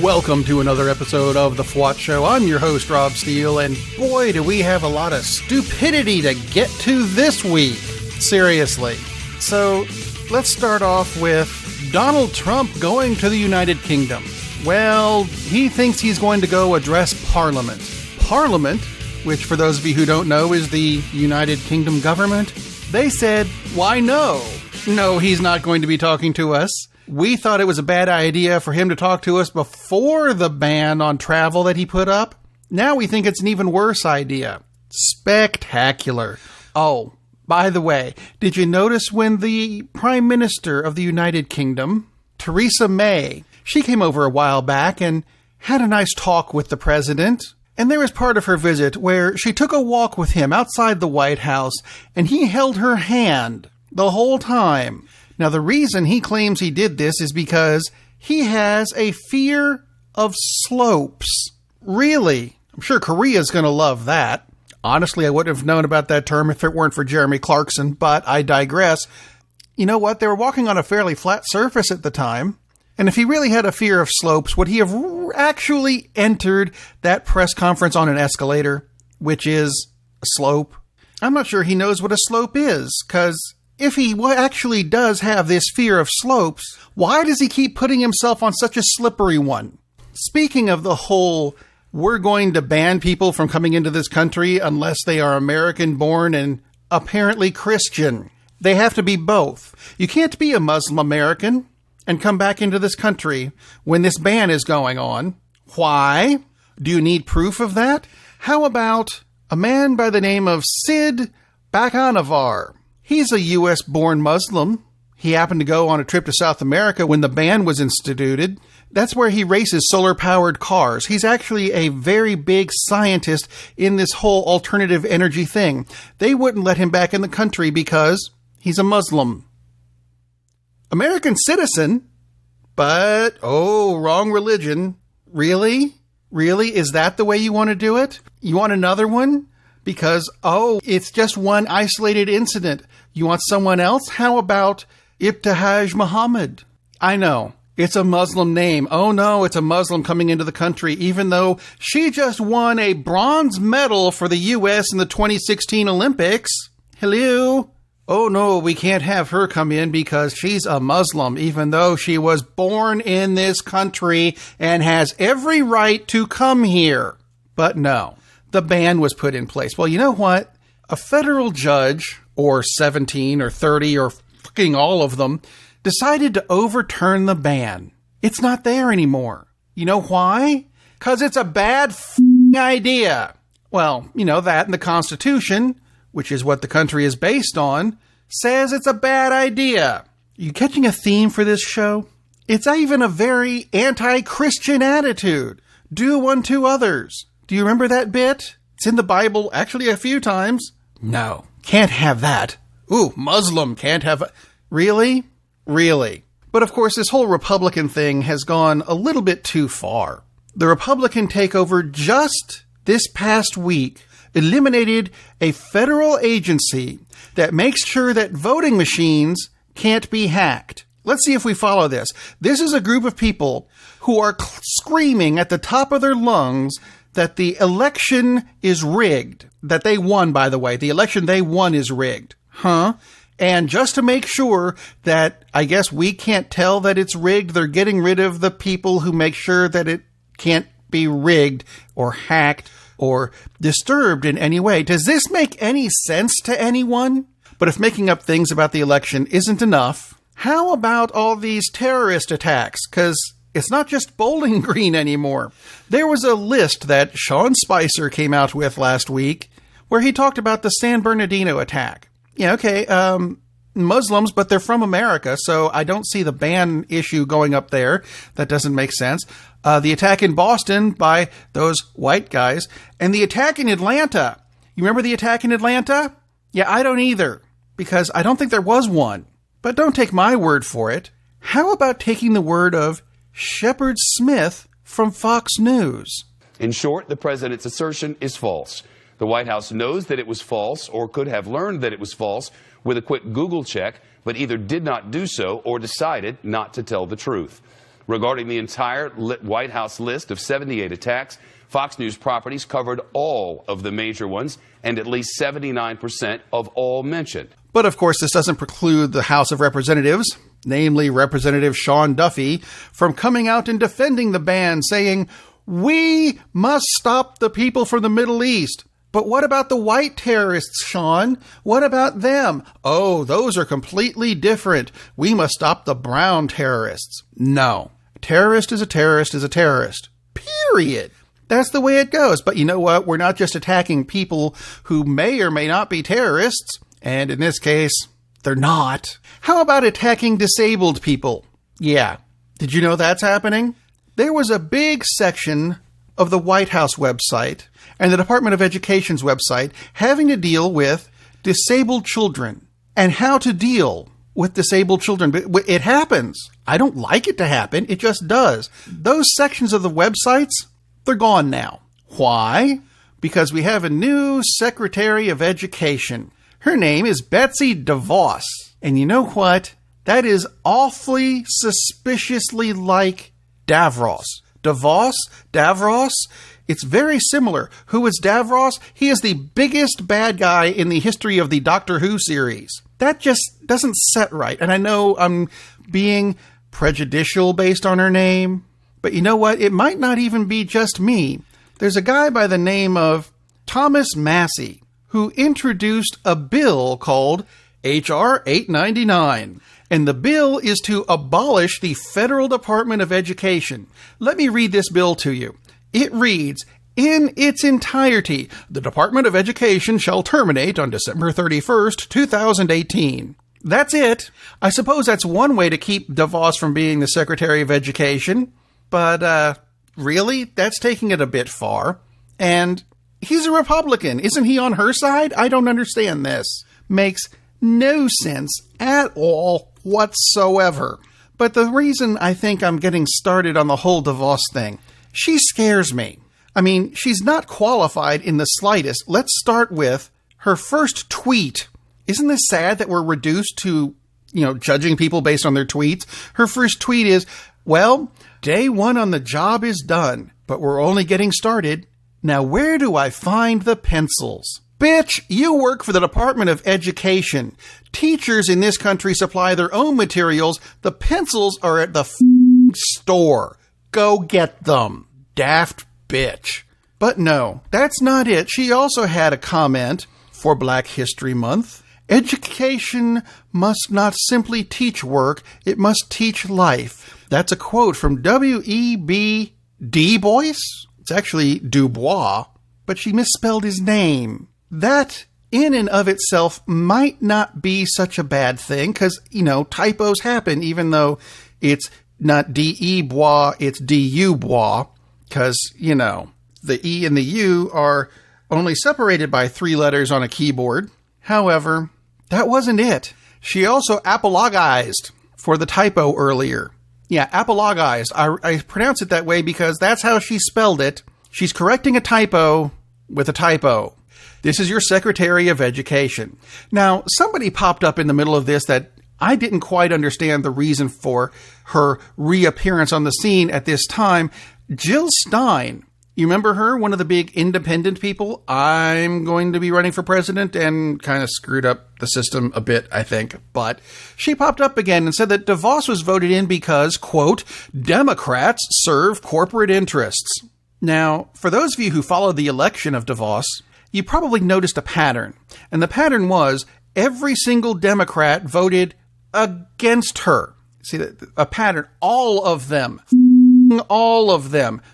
Welcome to another episode of The FWOT Show. I'm your host, Rob Steele, and boy, do we have a lot of stupidity to get to this week. Seriously. So, let's start off with Donald Trump going to the United Kingdom. Well, he thinks he's going to go address Parliament. Parliament, which for those of you who don't know is the United Kingdom government, they said, why no? No, he's not going to be talking to us. We thought it was a bad idea for him to talk to us before the ban on travel that he put up. Now we think it's an even worse idea. Spectacular. Oh, by the way, did you notice when the Prime Minister of the United Kingdom, Theresa May, she came over a while back and had a nice talk with the president? And there was part of her visit where she took a walk with him outside the White House and he held her hand the whole time. Now, the reason he claims he did this is because he has a fear of slopes. Really? I'm sure Korea's going to love that. Honestly, I wouldn't have known about that term if it weren't for Jeremy Clarkson, but I digress. You know what? They were walking on a fairly flat surface at the time. And if he really had a fear of slopes, would he have actually entered that press conference on an escalator, which is a slope? I'm not sure he knows what a slope is, because if he actually does have this fear of slopes, why does he keep putting himself on such a slippery one? Speaking of the whole, we're going to ban people from coming into this country unless they are American-born and apparently Christian. They have to be both. You can't be a Muslim American and come back into this country when this ban is going on. Why? Do you need proof of that? How about a man by the name of Sid Bakanavar? He's a U.S.-born Muslim. He happened to go on a trip to South America when the ban was instituted. That's where he races solar-powered cars. He's actually a very big scientist in this whole alternative energy thing. They wouldn't let him back in the country because he's a Muslim. American citizen, but, wrong religion. Really? Really? Is that the way you want to do it? You want another one? Because, it's just one isolated incident. You want someone else? How about Ibtihaj Muhammad? I know, it's a Muslim name. Oh no, it's a Muslim coming into the country, even though she just won a bronze medal for the U.S. in the 2016 Olympics. Hello? Oh no, we can't have her come in because she's a Muslim, even though she was born in this country and has every right to come here. But no. The ban was put in place. Well, you know what? A federal judge, or 17 or 30 or fucking all of them, decided to overturn the ban. It's not there anymore. You know why? Because it's a bad idea. Well, you know that, and the Constitution, which is what the country is based on, says it's a bad idea. You catching a theme for this show? It's even a very anti-Christian attitude. Do unto others. Do you remember that bit? It's in the Bible, actually a few times. No, can't have that. Ooh, Muslim can't have... Really? Really? But of course, this whole Republican thing has gone a little bit too far. The Republican takeover just this past week eliminated a federal agency that makes sure that voting machines can't be hacked. Let's see if we follow this. This is a group of people who are screaming at the top of their lungs that the election is rigged. That they won, by the way. The election they won is rigged. Huh? And just to make sure that, I guess we can't tell that it's rigged, they're getting rid of the people who make sure that it can't be rigged or hacked or disturbed in any way. Does this make any sense to anyone? But if making up things about the election isn't enough, how about all these terrorist attacks? Because it's not just Bowling Green anymore. There was a list that Sean Spicer came out with last week where he talked about the San Bernardino attack. Yeah, okay, Muslims, but they're from America, so I don't see the ban issue going up there. That doesn't make sense. The attack in Boston by those white guys, and the attack in Atlanta. You remember the attack in Atlanta? Yeah, I don't either, because I don't think there was one. But don't take my word for it. How about taking the word of Shepard Smith from Fox News? In short, the president's assertion is false. The White House knows that it was false or could have learned that it was false with a quick Google check, but either did not do so or decided not to tell the truth. Regarding the entire White House list of 78 attacks, Fox News properties covered all of the major ones and at least 79% of all mentioned. But of course, this doesn't preclude the House of Representatives, namely Representative Sean Duffy, from coming out and defending the ban, saying, "We must stop the people from the Middle East. But what about the white terrorists, Sean? What about them? Oh, those are completely different. We must stop the brown terrorists." No. A terrorist is a terrorist is a terrorist. Period. That's the way it goes. But you know what? We're not just attacking people who may or may not be terrorists. And in this case, they're not. How about attacking disabled people? Yeah. Did you know that's happening? There was a big section of the White House website and the Department of Education's website having to deal with disabled children and how to deal with disabled children. But it happens. I don't like it to happen. It just does. Those sections of the websites, they're gone now. Why? Because we have a new Secretary of Education. Her name is Betsy DeVos. And you know what? That is awfully suspiciously like Davros. DeVos? Davros? It's very similar. Who is Davros? He is the biggest bad guy in the history of the Doctor Who series. That just doesn't set right. And I know I'm being prejudicial based on her name, but you know what? It might not even be just me. There's a guy by the name of Thomas Massey who introduced a bill called H.R. 899. And the bill is to abolish the Federal Department of Education. Let me read this bill to you. It reads, "In its entirety, the Department of Education shall terminate on December 31st, 2018. That's it. I suppose that's one way to keep DeVos from being the Secretary of Education. But, really? That's taking it a bit far. And he's a Republican. Isn't he on her side? I don't understand this. Makes no sense at all whatsoever. But the reason I think I'm getting started on the whole DeVos thing, she scares me. I mean, she's not qualified in the slightest. Let's start with her first tweet. Isn't this sad that we're reduced to, judging people based on their tweets? Her first tweet is, "Well, day one on the job is done, but we're only getting started. Now, where do I find the pencils?" Bitch, you work for the Department of Education. Teachers in this country supply their own materials. The pencils are at the store. Go get them. Daft bitch. But no, that's not it. She also had a comment for Black History Month. "Education must not simply teach work, it must teach life." That's a quote from W.E.B. Du Bois. It's actually Dubois, but she misspelled his name. That, in and of itself, might not be such a bad thing, because, typos happen, even though it's not D.E. Bois, it's D.U. Bois, because, the E and the U are only separated by 3 letters on a keyboard. However, that wasn't it. She also apologized for the typo earlier. Yeah, apologized. I pronounce it that way because that's how she spelled it. She's correcting a typo with a typo. This is your Secretary of Education. Now, somebody popped up in the middle of this that I didn't quite understand the reason for her reappearance on the scene at this time. Jill Stein. You remember her? One of the big independent people? I'm going to be running for president, and kind of screwed up the system a bit, I think. But she popped up again and said that DeVos was voted in because, quote, "Democrats serve corporate interests." Now, for those of you who followed the election of DeVos, you probably noticed a pattern. And the pattern was every single Democrat voted against her. See, a pattern. All of them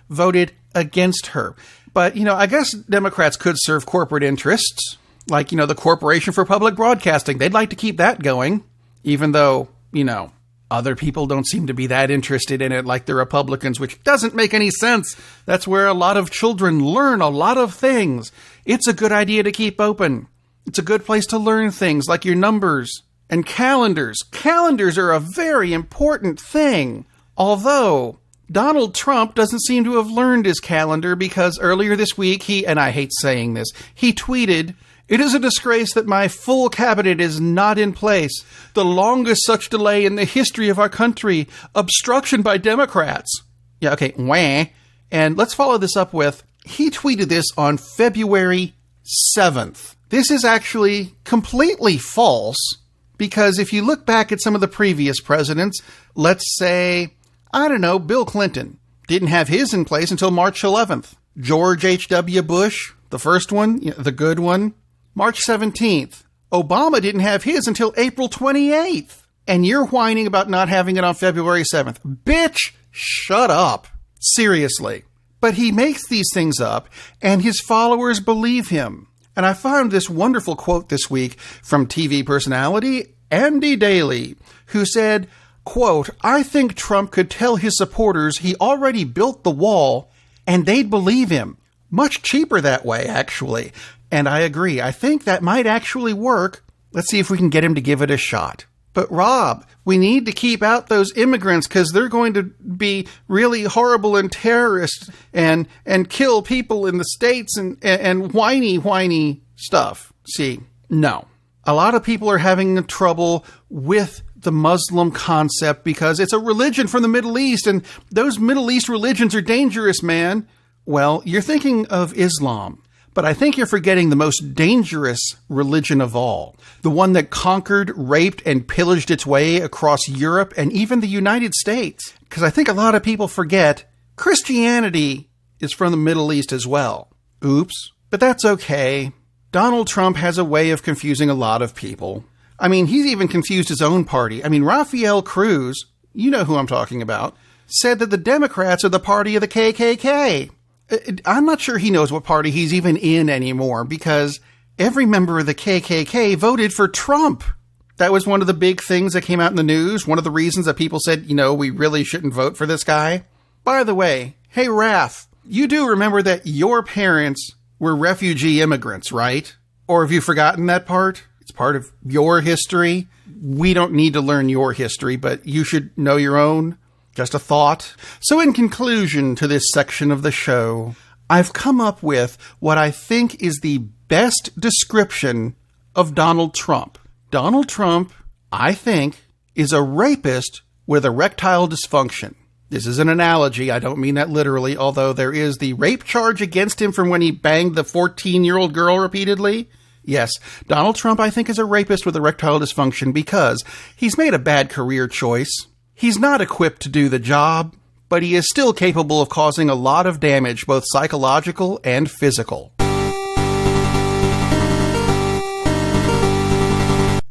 voted against her. But, I guess Democrats could serve corporate interests, like, the Corporation for Public Broadcasting. They'd like to keep that going, even though, other people don't seem to be that interested in it like the Republicans, which doesn't make any sense. That's where a lot of children learn a lot of things. It's a good idea to keep open. It's a good place to learn things like your numbers and calendars. Calendars are a very important thing. Although Donald Trump doesn't seem to have learned his calendar because earlier this week and I hate saying this, he tweeted It is a disgrace that my full cabinet is not in place. The longest such delay in the history of our country. Obstruction by Democrats. Yeah, okay, wah. And let's follow this up with, he tweeted this on February 7th. This is actually completely false, because if you look back at some of the previous presidents, let's say, I don't know, Bill Clinton didn't have his in place until March 11th. George H.W. Bush, the first one, the good one, March 17th. Obama didn't have his until April 28th. And you're whining about not having it on February 7th. Bitch, shut up. Seriously. But he makes these things up, and his followers believe him. And I found this wonderful quote this week from TV personality Andy Daly, who said, quote, I think Trump could tell his supporters he already built the wall, and they'd believe him. Much cheaper that way, actually. And I agree. I think that might actually work. Let's see if we can get him to give it a shot. But Rob, we need to keep out those immigrants because they're going to be really horrible and terrorists and kill people in the States and whiny stuff. See, no. A lot of people are having trouble with the Muslim concept because it's a religion from the Middle East, and those Middle East religions are dangerous, man. Well, you're thinking of Islam. But I think you're forgetting the most dangerous religion of all. The one that conquered, raped, and pillaged its way across Europe and even the United States. Because I think a lot of people forget Christianity is from the Middle East as well. Oops. But that's okay. Donald Trump has a way of confusing a lot of people. I mean, he's even confused his own party. I mean, Rafael Cruz, you know who I'm talking about, said that the Democrats are the party of the KKK. I'm not sure he knows what party he's even in anymore, because every member of the KKK voted for Trump. That was one of the big things that came out in the news. One of the reasons that people said, we really shouldn't vote for this guy. By the way, hey, Raph, you do remember that your parents were refugee immigrants, right? Or have you forgotten that part? It's part of your history. We don't need to learn your history, but you should know your own. Just a thought. So in conclusion to this section of the show, I've come up with what I think is the best description of Donald Trump. Donald Trump, I think, is a rapist with erectile dysfunction. This is an analogy. I don't mean that literally, although there is the rape charge against him from when he banged the 14-year-old girl repeatedly. Yes, Donald Trump, I think, is a rapist with erectile dysfunction because he's made a bad career choice. He's not equipped to do the job, but he is still capable of causing a lot of damage, both psychological and physical.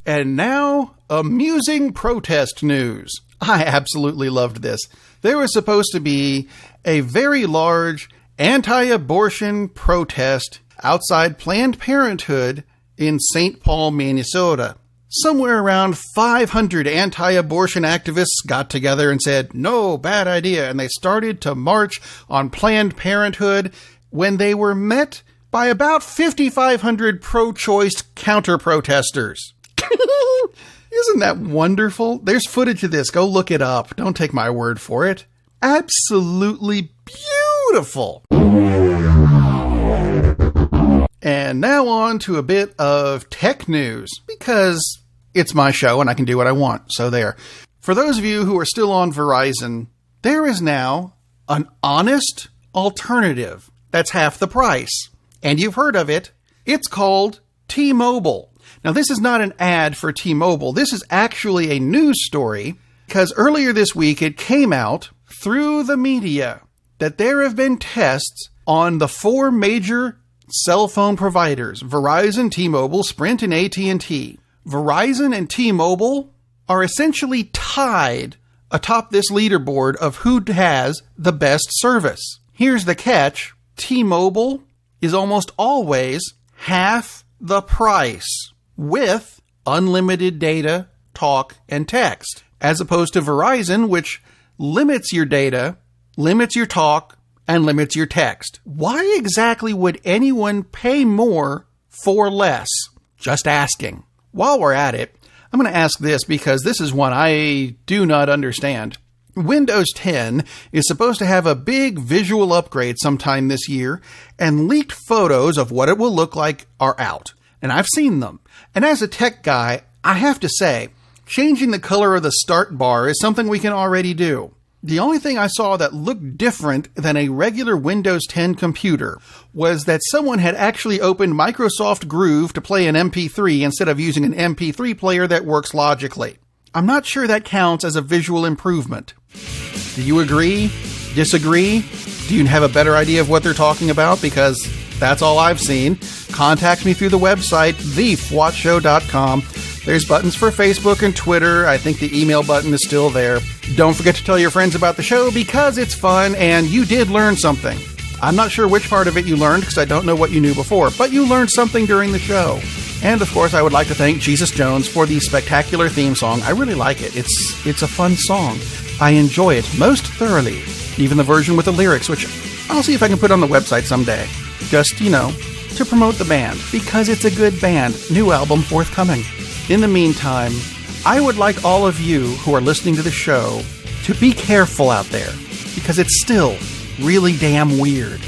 And now, amusing protest news. I absolutely loved this. There was supposed to be a very large anti-abortion protest outside Planned Parenthood in St. Paul, Minnesota. Somewhere around 500 anti-abortion activists got together and said, no, bad idea. And they started to march on Planned Parenthood when they were met by about 5,500 pro-choice counter-protesters. Isn't that wonderful? There's footage of this. Go look it up. Don't take my word for it. Absolutely beautiful. And now on to a bit of tech news, because it's my show and I can do what I want. So there. For those of you who are still on Verizon, there is now an honest alternative that's half the price. And you've heard of it. It's called T-Mobile. Now, this is not an ad for T-Mobile. This is actually a news story, because earlier this week it came out through the media that there have been tests on the 4 major cell phone providers: Verizon, T-Mobile, Sprint, and AT&T. Verizon and T-Mobile are essentially tied atop this leaderboard of who has the best service. Here's the catch. T-Mobile is almost always half the price with unlimited data, talk, and text, as opposed to Verizon, which limits your data, limits your talk, and limits your text. Why exactly would anyone pay more for less? Just asking. While we're at it, I'm going to ask this because this is one I do not understand. Windows 10 is supposed to have a big visual upgrade sometime this year, and leaked photos of what it will look like are out. and I've seen them. And as a tech guy, I have to say, changing the color of the start bar is something we can already do. The only thing I saw that looked different than a regular Windows 10 computer was that someone had actually opened Microsoft Groove to play an MP3 instead of using an MP3 player that works logically. I'm not sure that counts as a visual improvement. Do you agree? Disagree? Do you have a better idea of what they're talking about? Because that's all I've seen. Contact me through the website, thefwotshow.com. There's buttons for Facebook and Twitter. I think the email button is still there. Don't forget to tell your friends about the show because it's fun and you did learn something. I'm not sure which part of it you learned because I don't know what you knew before, but you learned something during the show. And of course, I would like to thank Jesus Jones for the spectacular theme song. I really like it. It's a fun song. I enjoy it most thoroughly. Even the version with the lyrics, which I'll see if I can put on the website someday. Just, to promote the band, because it's a good band. New album forthcoming. In the meantime, I would like all of you who are listening to the show to be careful out there, because it's still really damn weird.